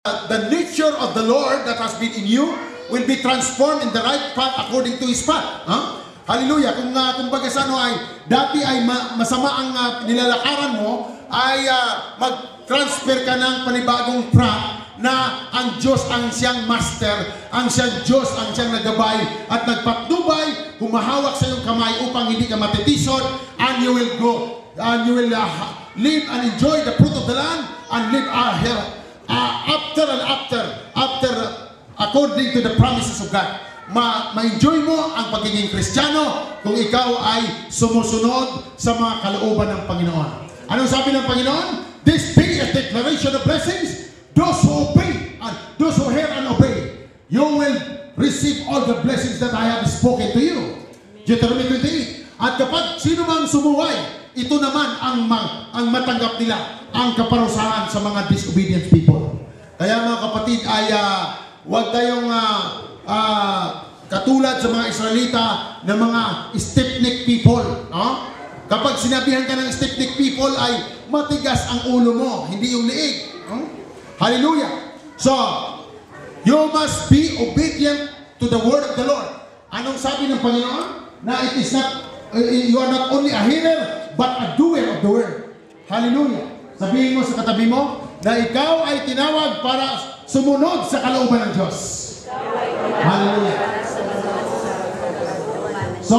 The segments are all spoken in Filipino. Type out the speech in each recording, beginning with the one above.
the nature of the Lord that has been in you will be transformed in the right path according to His path. Huh? Hallelujah. Kung kumbaga sa ano ay dati ay masama ang nilalakaran mo, ay mag-transfer ka ng panibagong track na ang Diyos ang siyang master, ang siyang Diyos ang siyang nagabay at nagpatnubay, humahawak sa iyong kamay upang hindi ka matitisod, and you will go and you will live and enjoy the fruit of the land and live after according to the promises of God. Ma-enjoy mo ang pagiging Kristiyano kung ikaw ay sumusunod sa mga kalooban ng Panginoon. Anong sabi ng Panginoon? This be a declaration of blessings. Those who obey and those who hear and obey, you will receive all the blessings that I have spoken to you. Deuteronomy 28. At kapag sino mang sumuway, ito naman ang matanggap nila, ang kaparusahan sa mga disobedient people. Kaya mga kapatid ay huwag tayong katulad sa mga Israelita na mga stiff-necked people. No? Kapag sinabihan ka ng stiff-necked people ay matigas ang ulo mo, hindi yung liig. No? Hallelujah! So, you must be obedient to the word of the Lord. Anong sabi ng Panginoon? Na it is not, you are not only a hearer, but a doer of the word. Hallelujah! Sabihin mo sa katabi mo na ikaw ay tinawag para sumunod sa kalooban ng Diyos. Hallelujah! So,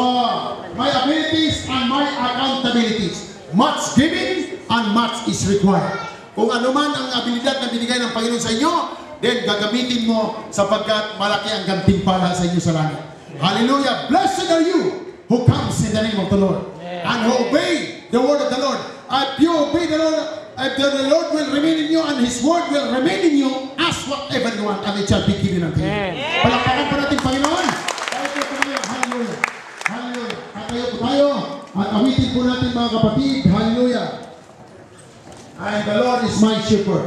my abilities and my accountabilities. Much giving and much is required. Kung ano man ang abilidad na binigay ng Panginoon sa inyo, then gagamitin mo sapagkat malaki ang gantimpala sa inyo sa langit. Hallelujah! Blessed are you who comes in the name of the Lord and who obey the word of the Lord. If you obey the Lord, if the Lord will remain in you and His word will remain in you, ask whatever you want and it shall be given unto you. Palakpakan po natin, Panginoon. Hallelujah! Hallelujah! Katayo po tayo at awitin po natin mga kapatid. Hallelujah! And the Lord is my shepherd.